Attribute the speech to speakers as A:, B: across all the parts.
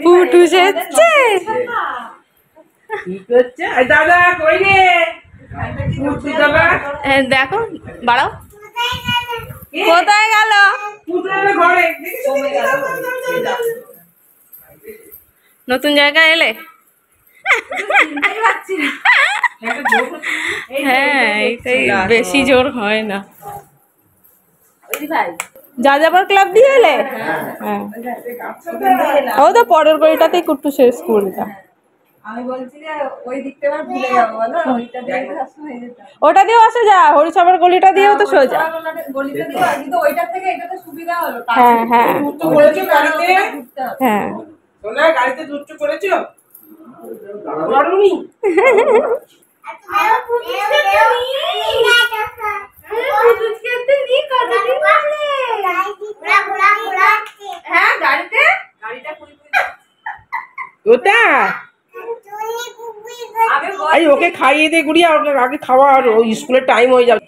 A: পুটুস এসছে।
B: দাদা কই রে?
A: দেখো বাড়াও, কোথায় গেল? নতুন জায়গায় এলে? হ্যাঁ, এইটাই বেশি জোর হয় না। যাযাবর ক্লাব দিয়ে এলে? হ্যাঁ, ও তো পরের গলিটাতেই কুট্টুসের স্কুলটা।
C: আমি বলছি যে ওই দিকটা আবার ভুলে যাবো, বলো ওইটা দিয়ে সবসময় যেতাম।
A: ওটা দিয়েও আসা যা, হরিসভার গলিটা দিয়েও তো সোজা।
C: গলিটা দিয়ে কিন্তু ওইটার থেকে এটা তো সুবিধা হলো।
A: হ্যাঁ হ্যাঁ হ্যাঁ,
B: সোনা গাড়িতে দুধ করেছো? করনি?
C: হ্যাঁ গাড়িতে,
B: ওটা ওকে খাইয়ে দে গুড়িয়া, ওকে আগে খাওয়া, আর ওই স্কুলের টাইম হয়ে যাবে।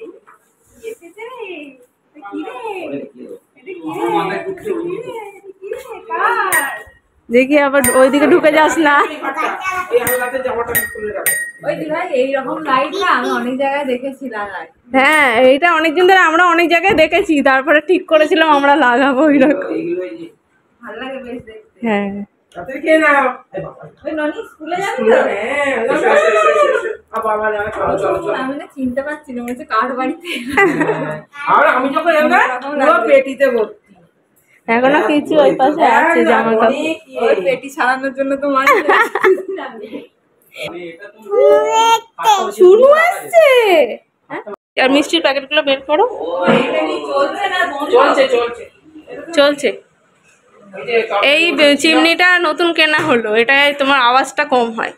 A: দেখি আবার ওইদিকে ঢুকে যাস না।
C: এইরকম লাইট না আমি অনেক জায়গায় দেখেছিলাম।
A: হ্যাঁ, এইটা অনেকদিন ধরে আমরা অনেক জায়গায় দেখেছি, তারপরে ঠিক করেছিলাম আমরা লাগাবো ওইরকম।
C: ভালো লাগে বেশ দেখতে।
A: হ্যাঁ,
C: আমি না চিনতে পারছি না, মনে কার বাড়িতে।
B: আমি যখন পেটিতে ভর্তি,
A: এখনো কিছু ওই পাশে আছে জামা কাপড়,
C: পেটি সারানোর জন্য তো মানে
A: শুরু আসছে। আর মিষ্টির প্যাকেটগুলো বের করো। চলছে। এই চিমনিটা নতুন কেনা হলো, এটায় তোমার আওয়াজটা কম হয়,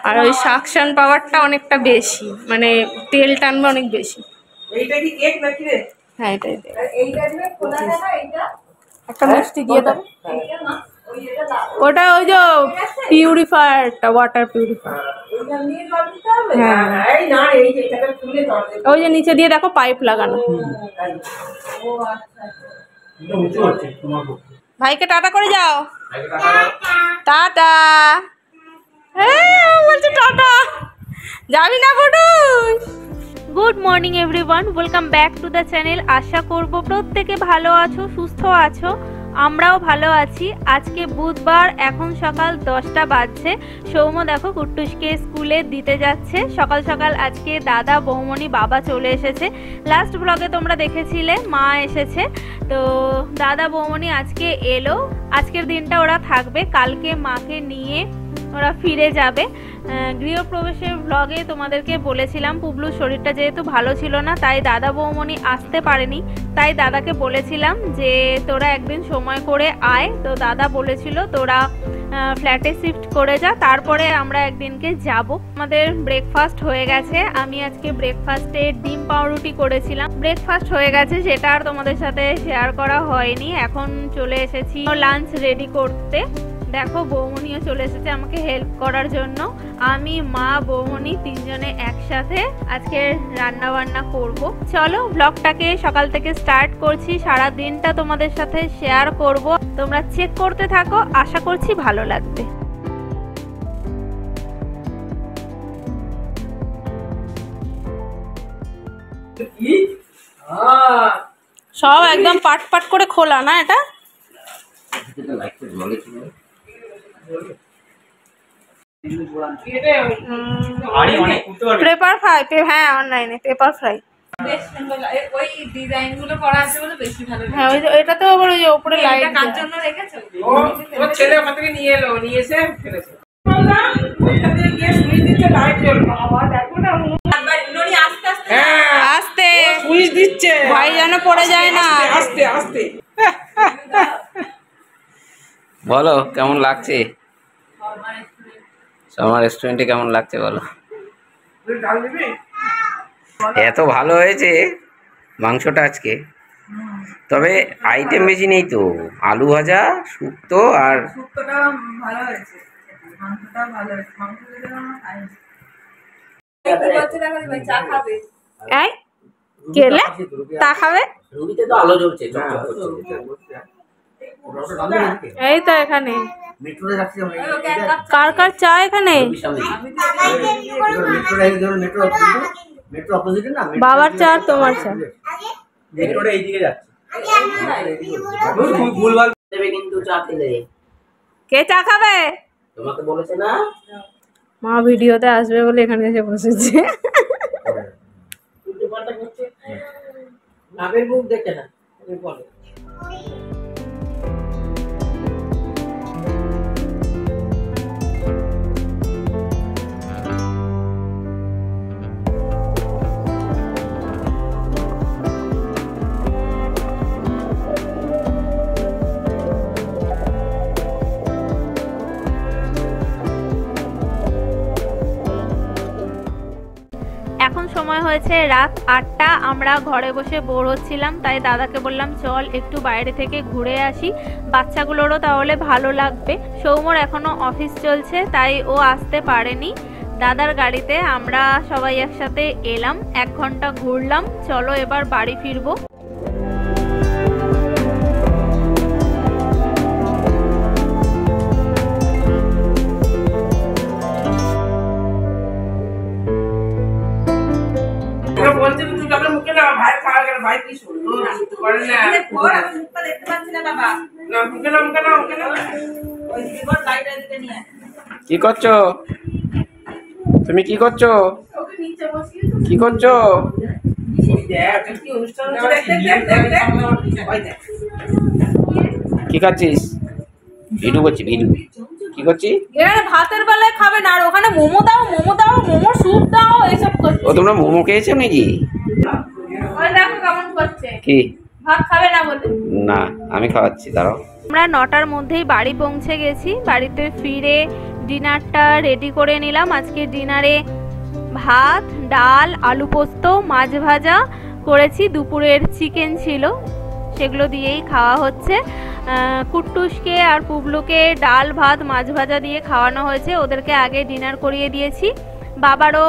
A: আর ওই সাকশন পাওয়ারটা অনেকটা বেশি, মানে তেল টানবে অনেক বেশি। হ্যাঁ, এটাই একটা মিষ্টি দিয়ে দাও। ওটা ওই যে পিউরিফায়ারটা, ওয়াটার পিউরিফায়ার। হ্যাঁ, ওই যে নিচে দিয়ে দেখো পাইপ লাগানো। ভাইকে টাটা করে যাও। টাটা। বলছি টাটা, যাবি না Putus? Good morning everyone, welcome back to the channel. আশা করব প্রত্যেকে ভালো আছো, সুস্থ আছো, আমরাও ভালো আছি। আজকে বুধবার, এখন সকাল 10টা বাজছে। সৌম্য দেখো কুট্টুসকে স্কুলে দিতে যাচ্ছে সকাল সকাল। আজকে দাদা, বৌমনি, বাবা চলে এসেছে। লাস্ট ব্লগে তোমরা দেখেছিলে মা এসেছে, তো দাদা বৌমনি আজকে এলো। আজকের দিনটা ওরা থাকবে, কালকে মাকে নিয়ে ওরা ফিরে যাবে। গৃহপ্রবেশের ব্লগে তোমাদেরকে বলেছিলাম পুবলুর শরীরটা যেহেতু ভালো ছিল না, তাই দাদা বৌমনি আসতে পারেনি। তাই দাদাকে বলেছিলাম যে তোরা একদিন সময় করে আয়, তো দাদা বলেছিল তোরা ফ্ল্যাটে শিফট করে যা, তারপরে আমরা একদিনকে যাব। আমাদের ব্রেকফাস্ট হয়ে গেছে। আমি আজকে ব্রেকফাস্টে ডিম পাউরুটি করেছিলাম। ব্রেকফাস্ট হয়ে গেছে, সেটা আর তোমাদের সাথে শেয়ার করা হয়নি। এখন চলে এসেছি লাঞ্চ রেডি করতে। দেখো বৌমনিও চলে এসেছে আমাকে হেল্প করার জন্য। আমি, মা, বৌমনি তিনজনে একসাথে আজকে রান্না বান্না করব। চলো ব্লগটাকে সকাল থেকে স্টার্ট করছি, সারা দিনটা তোমাদের সাথে শেয়ার করব। তোমরা চেক করতে থাকো, আশা করছি ভালো লাগবে। সব একদম পাট পাট করে খোলা না এটা। পেপার ফ্রাই, হ্যাঁ অনলাইনে পেপার ফ্রাই।
C: ওই ডিজাইন গুলো করা আছে বলে বেশি ভালো লাগে।
A: হ্যাঁ, ওই যে এটা তো আবার ওই যে উপরে লাইট
C: কার জন্য রেখেছো?
B: ওর ছেলে ওখান থেকে নিয়ে এলো, নিয়ে এসে ফেলেছে। ওইখান থেকে গিয়ে সুইচ দিচ্ছে, লাইট জ্বলবে। বাবা দেখো না,
C: আস্তে আস্তে
A: আস্তে
B: সুইচ দিচ্ছে,
A: ভাই যেন পড়ে যায় না।
B: আস্তে আস্তে।
D: বলো কেমন লাগছে আমার রেস্টুরেন্টে, কেমন লাগছে বলো? এত ভালো হয়েছে মাংসটা আজকে, তবে আইটেম বেশি নেই তো। আলু ভাজা, শুক্তো, আর
C: শুক্তোটা ভালো হয়েছে, মাংসটা ভালো হয়েছে। মাংস যদি আমরা খাই চা খাবে,
A: এই কেলে তা খাবে।
D: রুটিতে তো আলো জ্বলছে।
A: এই তো এখানে
E: মেট্রোতে যাচ্ছি আমরা
A: কার কার চা এখানে
E: মেট্রো অপোজিটে না
A: বাবার চা আর তোমার চা
E: মেট্রোটা এইদিকে যাচ্ছে ভুলভাল দেবে কিন্তু চা খেলে
A: কে চা খাবে
E: তোমাকে বলেছে না
A: মা ভিডিওতে আসবে বলে এখানে এসে বসেছে
E: উল্টো পাল্টা করছে নাবের মুখ দেখে না তুমি বলো
A: এখন সময় হয়েছে রাত 8টা। আমরা ঘরে বসে বোর হচ্ছিলাম, তাই দাদাকে বললাম চল একটু বাইরে থেকে ঘুরে আসি, বাচ্চাগুলোরও তাহলে ভালো লাগবে। সৌমর এখনো অফিস চলছে তাই ও আসতে পারেনি। দাদার গাড়িতে আমরা সবাই একসাথে এলাম, 1 ঘন্টা ঘুরলাম। চলো এবার বাড়ি ফিরবো।
B: বলছে তুই আপনার মুখে না ভাই খাওয়া গেল ভাই কি সুন্দর করে না
C: দেখতে পাচ্ছি না বাবা।
B: না মুখে না
C: ওই জীবন লাইট দিতে নিয়ে
D: কি করছো তুমি? কি করছো?
C: ওকে নিচে বসিয়ে
D: কি করছো?
B: দেখ কি অনুষ্ঠান হচ্ছে ওই দেখ
D: কি খাচ্ছিস? ভিডিও করছি ভিডিও। কি করছিস?
A: এখানে ভাতের বেলায় খাবে না, আর ওখানে মোমো দাও, মোমো স্যুপ দাও, এইসব করছে।
D: ও তোমরা মোমো খেয়েছো নাকি?
A: ওই দেখো কেমন করছে,
D: কি
A: ভাত খাবে না বলে।
D: না আমি খাওয়াচ্ছি, দাঁড়াও।
A: আমরা 9টার মধ্যেই বাড়ি পৌঁছে গেছি। বাড়িতে ফিরে ডিনারটা রেডি করে নিলাম। আজকে ডিনারে ভাত, ডাল, আলু পোস্ত, মাছ ভাজা করেছি। দুপুরের চিকেন ছিল, সেগুলো দিয়েই খাওয়া হচ্ছে। কুট্টুসকে আর পুবলুকে ডাল, ভাত, মাছ ভাজা দিয়ে খাওয়ানো হয়েছে। ওদেরকে আগে ডিনার করিয়ে দিয়েছি। বাবারও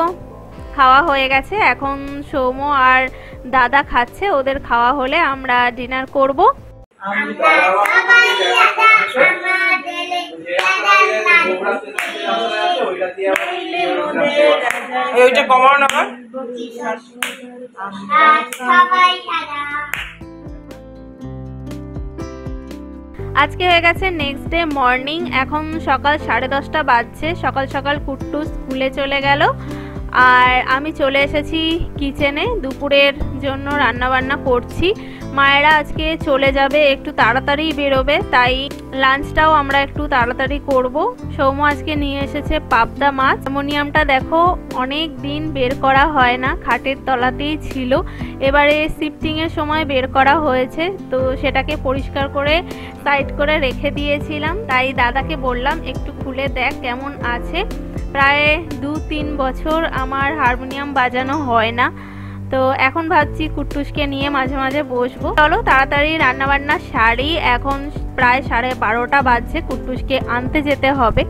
A: খাওয়া হয়ে গেছে। এখন সৌম আর দাদা খাচ্ছে। ওদের খাওয়া হলে আমরা ডিনার করব।
B: ওইটা কমাও না
A: আজকে হয়ে গেছে নেক্সট ডে মর্নিং। এখন সকাল 10:30 বাজছে। সকাল সকাল কুট্টু স্কুলে চলে গেল আর আমি চলে এসেছি কিচেনে। দুপুরের জন্য রান্নাবান্না করছি। মায়েরা আজকে চলে যাবে, একটু তাড়াতাড়ি বেরোবে, তাই লাঞ্চটাও আমরা একটু তাড়াতাড়ি করব। সৌম আজকে নিয়ে এসেছে পাবদা মাছ। অ্যামোনিয়ামটা দেখো অনেক দিন বের করা হয় না, খাটের তলাতেই ছিল। এবারে শিফটিংয়ের সময় বের করা হয়েছে, তো সেটাকে পরিষ্কার করে সাইড করে রেখে দিয়েছিলাম। তাই দাদাকে বললাম একটু খুলে দেখ কেমন আছে। প্রায় 2-3 বছর আমার হারমোনিয়াম বাজানো হয় না, তো এখন ভাবছি কুট্টুসকে নিয়ে মাঝে মাঝে বসবো। চলো তাড়াতাড়ি রান্নাবান্না সারি। এখন প্রায় 12:30 বাজছে। কুট্টুসকে আনতে যেতে হবে।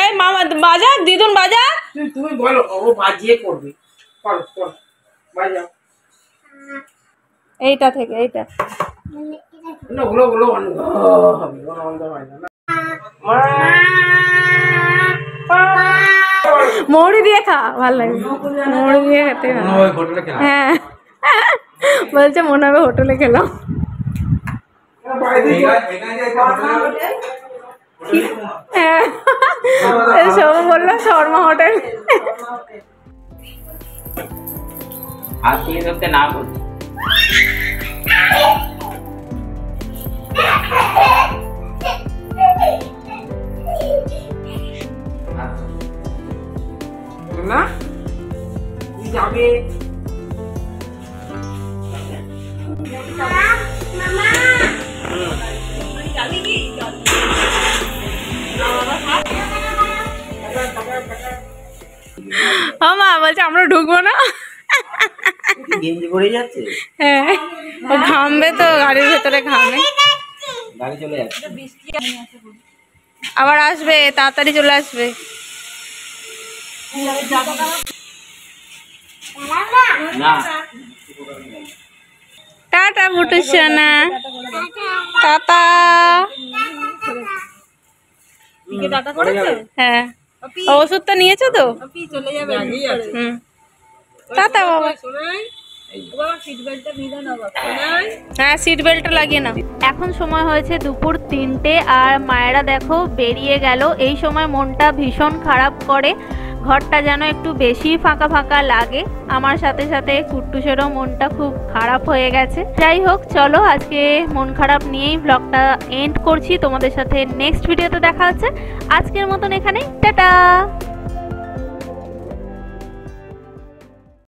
A: এই মামা বাজা, দিদুন বাজা।
B: তুমি বলো, ও বাজিয়ে করবে। করো করো বাজাও।
A: এইটা থেকে এইটা
B: না ওগুলো বন্ধ হবে, ওগুলো বন্ধ হয় না।
A: মৌরি দিয়ে খা, ভালো লাগে। মৌরি দিয়ে খেতে হ্যাঁ বলছে মনে হবে হোটেলে খেলাম। হ্যাঁ সব বললো শর্মা হোটেল।
D: হাত দিয়ে ধরতে না বলছি।
B: না তুই যাবে
A: ও মা বলছে আমরা ঢুকবো না।
D: গেঞ্জি পরে যাচ্ছে,
A: হ্যাঁ ও ঘামবে তো, গাড়ির ভেতরে ঘামে।
D: গাড়ি চলে যাচ্ছে।
A: আবার আসবে, তাড়াতাড়ি চলে আসবে।
D: না
A: টাটা বুটু সোনা, টাটা। হ্যাঁ ওষুধটা নিয়েছো তো? হুম টাটা বাবা। হ্যাঁ সিট বেল্টটা লাগিয়ে নাও। এখন সময় হয়েছে দুপুর 3টে, আর মায়েরা দেখো বেরিয়ে গেল। এই সময় মনটা ভীষণ খারাপ করে, ঘরটা যেন একটু বেশি ফাঁকা ফাঁকা লাগে। আমার সাথে সাথে কুট্টুসেরও মনটা খুব খারাপ হয়ে গেছে। যাই হোক চলো, আজকে মন খারাপ নিয়েই ব্লগটা এন্ড করছি। তোমাদের সাথে নেক্সট ভিডিওতে দেখা হচ্ছে। আজকের মতন এখানে টাটা।